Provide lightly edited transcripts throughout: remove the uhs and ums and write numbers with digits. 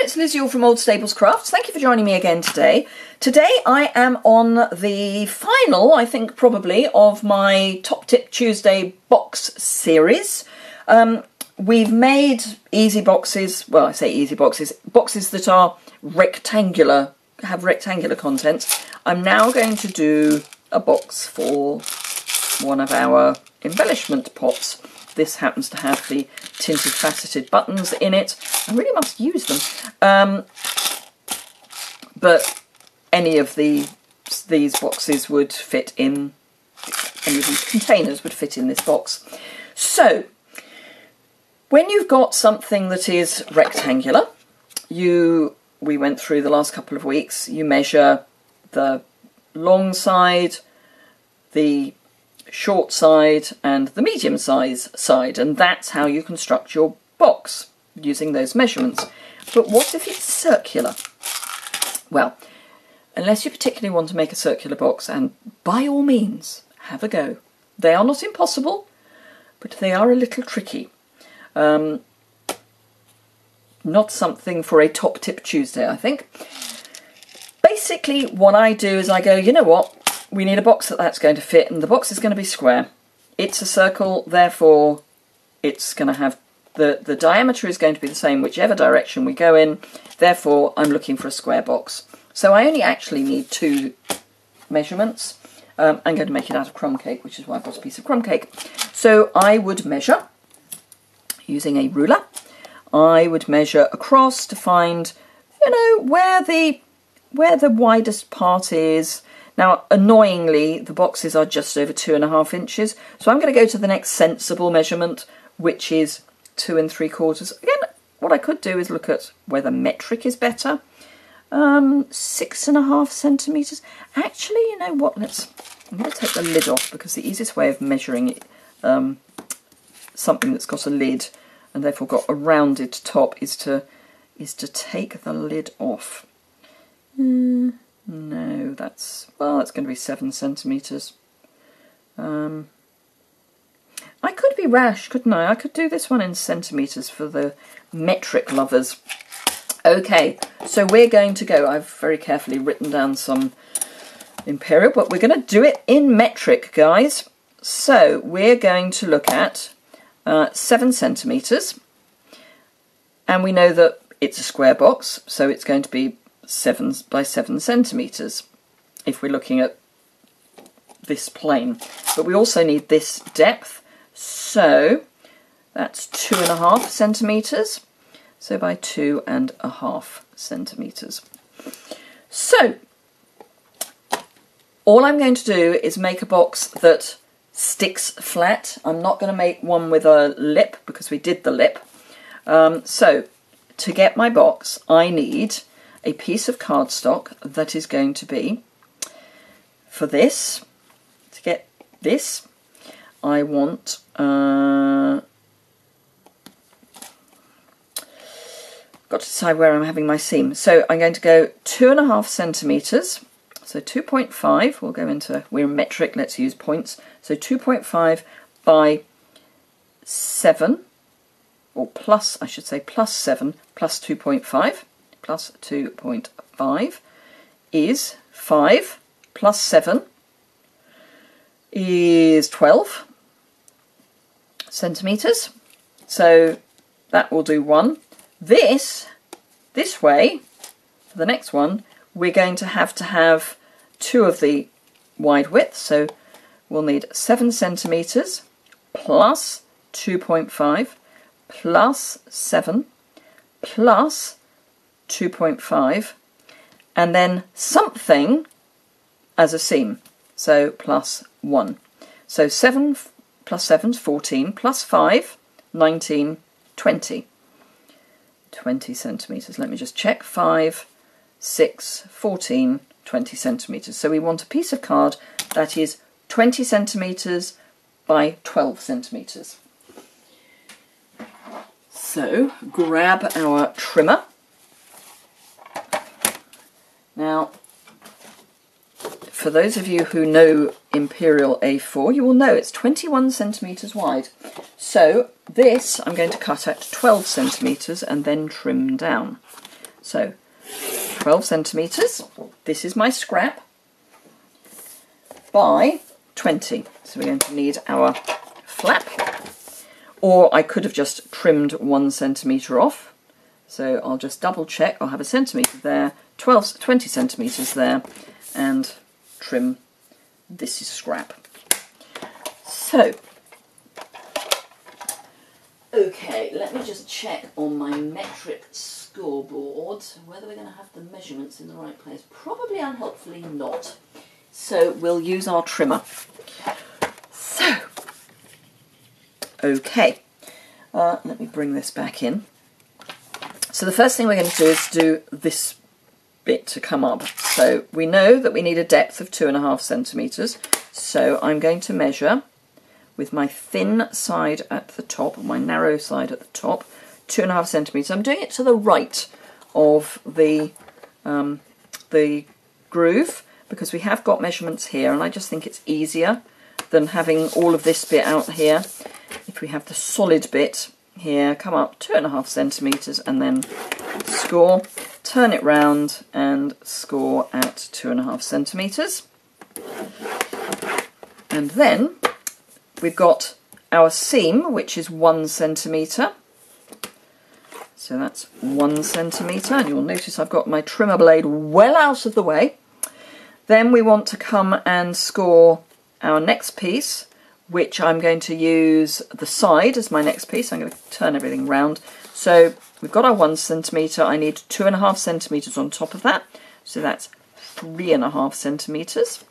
it's Liz Yuille from Old Stables Crafts. Thank you for joining me again today. Today I am on the final, I think probably, of my Top Tip Tuesday box series. We've made easy boxes, well I say easy boxes, boxes that are rectangular, have rectangular contents. I'm now going to do a box for one of our embellishment pots. This happens to have the tinted faceted buttons in it. I really must use them. But any of these boxes would fit in, any of these containers would fit in this box. So, when you've got something that is rectangular, we went through the last couple of weeks, you measure the long side, the short side and the medium size side, and that's how you construct your box using those measurements. But what if it's circular? Well, unless you particularly want to make a circular box, and by all means have a go. They are not impossible, but they are a little tricky. Not something for a Top Tip Tuesday, I think. Basically what I do is I go, you know what, we need a box that's going to fit, and the box is going to be square. It's a circle, therefore it's going to have, the diameter is going to be the same whichever direction we go in, therefore I'm looking for a square box. So I only actually need two measurements. I'm going to make it out of crumb cake, which is why I've got a piece of crumb cake. So I would measure using a ruler. I would measure across to find, you know, where the widest part is. Now, annoyingly, the boxes are just over 2.5 inches, so I'm going to go to the next sensible measurement, which is 2 3/4. Again, what I could do is look at whether metric is better. 6.5 centimetres. Actually, you know what? I'm going to take the lid off, because the easiest way of measuring it, something that's got a lid and therefore got a rounded top, is to take the lid off. No, that's going to be 7 centimetres. I could be rash, couldn't I? I could do this one in centimetres for the metric lovers. Okay, so we're going to go, I've very carefully written down some imperial, but we're going to do it in metric, guys. So we're going to look at 7 centimetres, and we know that it's a square box, so it's going to be 7 by 7 centimetres if we're looking at this plane. But we also need this depth, so that's 2.5 centimetres, so by 2.5 centimetres. So all I'm going to do is make a box that sticks flat. I'm not going to make one with a lip, because we did the lip. So to get my box, I need a piece of cardstock that is going to be, for this, to get this, I want, got to decide where I'm having my seam. So I'm going to go 2.5 centimetres, so 2.5, we'll go into, we're metric, let's use points, so 2.5 by 7, or plus, I should say plus 7, plus 2.5. Plus 2.5 is 5, plus 7 is 12 centimetres. So that will do one. This way, for the next one, we're going to have two of the wide width. So we'll need 7 centimetres plus 2.5 plus 7 plus 2.5, and then something as a seam, so plus 1. So 7 plus 7 is 14, plus 5, 19, 20. 20 centimetres. Let me just check. 5, 6, 14, 20 centimetres. So we want a piece of card that is 20 centimetres by 12 centimetres. So grab our trimmer. Now, for those of you who know Imperial A4, you will know it's 21 centimetres wide. So this I'm going to cut at 12 centimetres and then trim down. So 12 centimetres, this is my scrap, by 20. So we're going to need our flap, or I could have just trimmed 1 centimetre off. So I'll just double check. I'll have a centimetre there, 20 centimetres there, and trim. This is scrap. So, okay, let me just check on my metric scoreboard whether we're going to have the measurements in the right place. Probably unhelpfully not. So we'll use our trimmer. So, okay, let me bring this back in. So the first thing we're going to do is do this bit to come up. So we know that we need a depth of 2.5 centimetres. So I'm going to measure with my thin side at the top, or my narrow side at the top, 2.5 centimetres. I'm doing it to the right of the groove, because we have got measurements here, and I just think it's easier than having all of this bit out here. If we have the solid bit here, come up 2.5 centimetres and then score, turn it round and score at 2.5 centimetres. And then we've got our seam, which is 1 centimetre. So that's 1 centimetre, and you'll notice I've got my trimmer blade well out of the way. Then we want to come and score our next piece, which I'm going to use the side as my next piece. I'm going to turn everything round. So we've got our 1 centimetre. I need 2.5 centimetres on top of that. So that's 3.5 centimetres.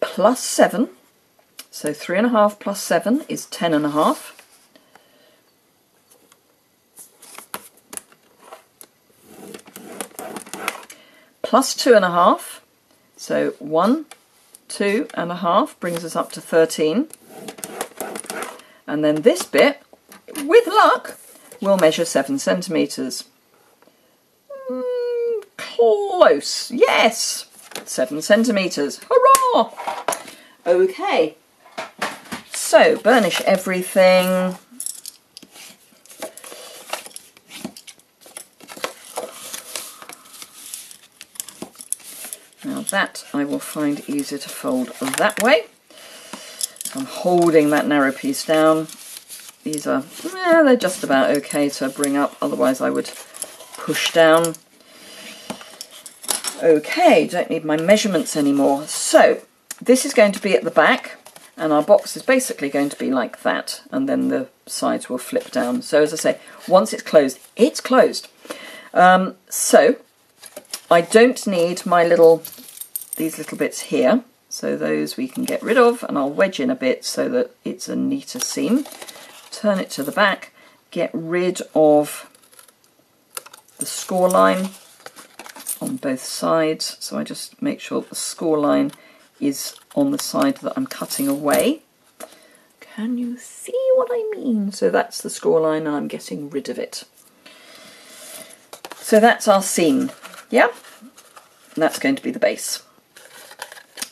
Plus 7. So 3.5 plus 7 is 10.5. Plus 2.5. So 1, 2.5 brings us up to 13. And then this bit, with luck, we'll measure 7 centimetres. Close. Yes. 7 centimetres. Hurrah! Okay. So, burnish everything. Now that I will find easier to fold that way. I'm holding that narrow piece down. These are, they're just about okay to bring up, otherwise I would push down. Okay, don't need my measurements anymore. So this is going to be at the back, and our box is basically going to be like that, and then the sides will flip down. So as I say, once it's closed, it's closed. So I don't need my these little bits here, so those we can get rid of, and I'll wedge in a bit so that it's a neater seam. Turn it to the back, get rid of the score line on both sides, so I just make sure that the score line is on the side that I'm cutting away. Can you see what I mean? So that's the score line, and I'm getting rid of it. So that's our seam, yeah? And that's going to be the base.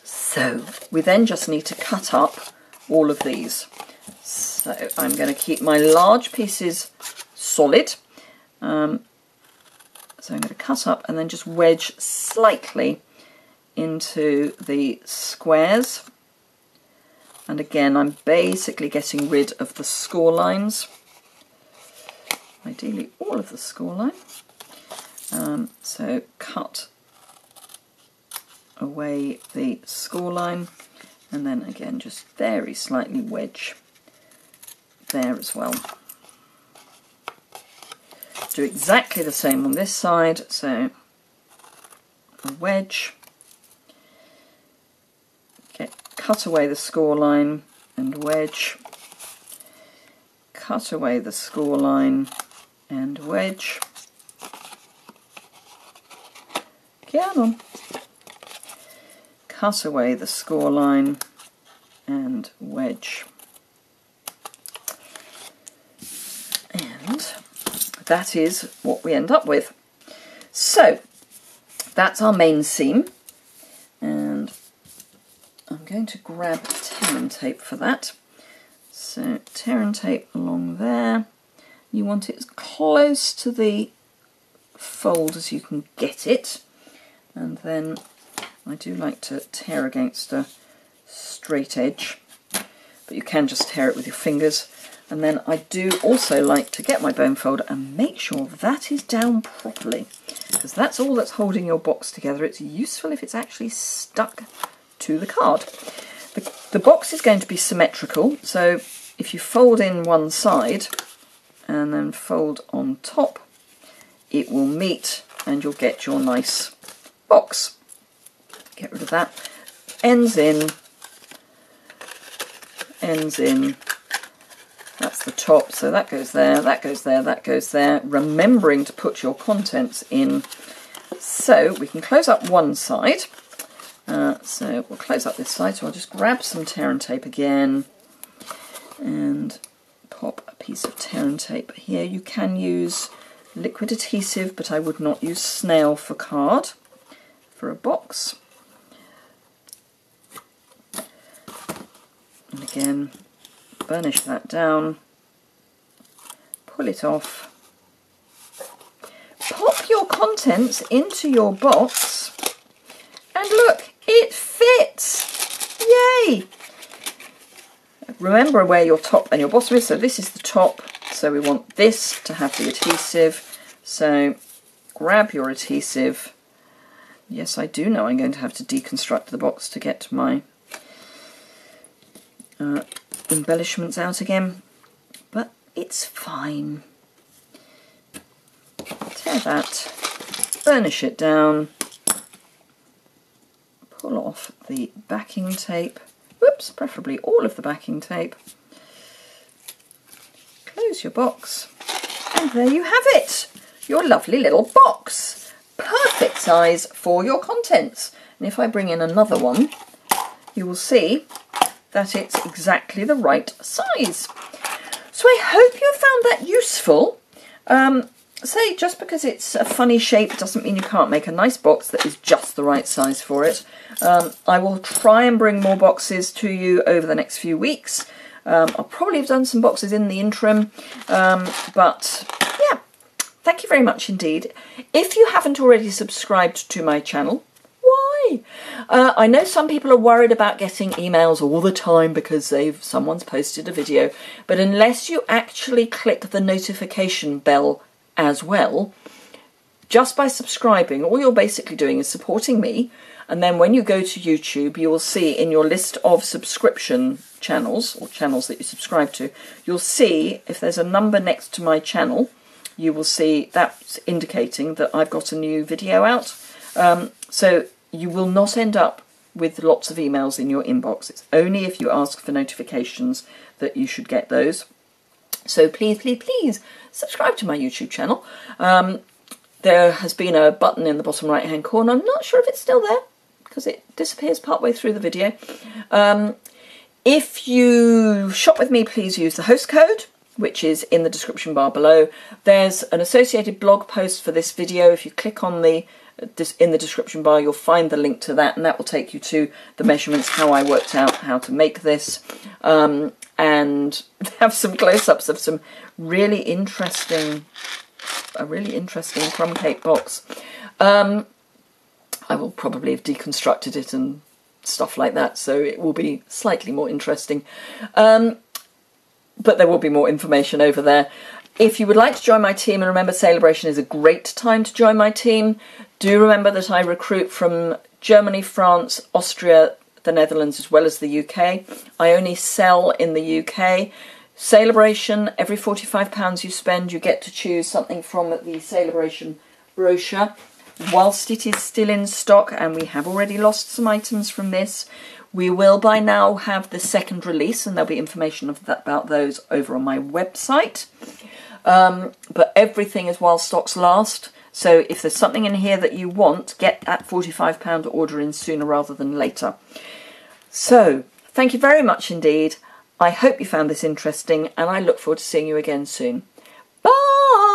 So we then just need to cut up all of these. So I'm going to keep my large pieces solid. So I'm going to cut up and then just wedge slightly into the squares. And again, I'm basically getting rid of the score lines. Ideally all of the score line. So cut away the score line, and then again just very slightly wedge there as well. Do exactly the same on this side, so a wedge, cut away the score line and wedge, cut away the score line and wedge. Get on. Cut away the score line and wedge. And that is what we end up with. So that's our main seam, and I'm going to grab tear and tape for that. So tear and tape along there, You want it as close to the fold as you can get it, and then I do like to tear against a straight edge, but you can just tear it with your fingers. And then I do also like to get my bone folder and make sure that is down properly, because that's all that's holding your box together. It's useful if it's actually stuck to the card. The box is going to be symmetrical, so if you fold in one side and then fold on top, it will meet and you'll get your nice box. Get rid of that. Ends in, that's the top, so that goes there, that goes there, that goes there, remembering to put your contents in. So we can close up one side, so we'll close up this side, so I'll just grab some tear and tape again and pop a piece of tear and tape here. You can use liquid adhesive, but I would not use snail for card for a box. And again, burnish that down, pull it off, pop your contents into your box, and look, it fits! Yay! Remember where your top and your bottom is, so this is the top, so we want this to have the adhesive, so grab your adhesive. Yes, I do know I'm going to have to deconstruct the box to get my embellishments out again, but it's fine. Tear that, burnish it down, pull off the backing tape, whoops, preferably all of the backing tape, close your box, and there you have it, your lovely little box, perfect size for your contents. And if I bring in another one, you will see that it's exactly the right size. So I hope you found that useful. Say, just because it's a funny shape doesn't mean you can't make a nice box that is just the right size for it. I will try and bring more boxes to you over the next few weeks. I'll probably have done some boxes in the interim, but yeah, thank you very much indeed. If you haven't already subscribed to my channel, why? I know some people are worried about getting emails all the time because someone's posted a video, but unless you actually click the notification bell as well, just by subscribing, all you're basically doing is supporting me. And then when you go to YouTube, you will see in your list of subscription channels, or channels that you subscribe to, you'll see if there's a number next to my channel, you will see that's indicating that I've got a new video out. So you will not end up with lots of emails in your inbox. It's only if you ask for notifications that you should get those. So please, please, please subscribe to my YouTube channel. There has been a button in the bottom right hand corner. I'm not sure if it's still there because it disappears partway through the video. If you shop with me, please use the host code, which is in the description bar below. There's an associated blog post for this video. If you click on in the description bar, you'll find the link to that, and that will take you to the measurements, how I worked out how to make this, and have some close-ups of some a really interesting crumb cake box. I will probably have deconstructed it and stuff like that, so it will be slightly more interesting. But there will be more information over there. If you would like to join my team, and remember, Celebration is a great time to join my team, do remember that I recruit from Germany, France, Austria, the Netherlands, as well as the UK. I only sell in the UK. Celebration, every £45 you spend, you get to choose something from the Celebration brochure. Whilst it is still in stock, and we have already lost some items from this, we will by now have the second release, and there'll be information about those over on my website. But everything is while stocks last, so if there's something in here that you want, get that £45 order in sooner rather than later. So, thank you very much indeed. I hope you found this interesting, and I look forward to seeing you again soon. Bye!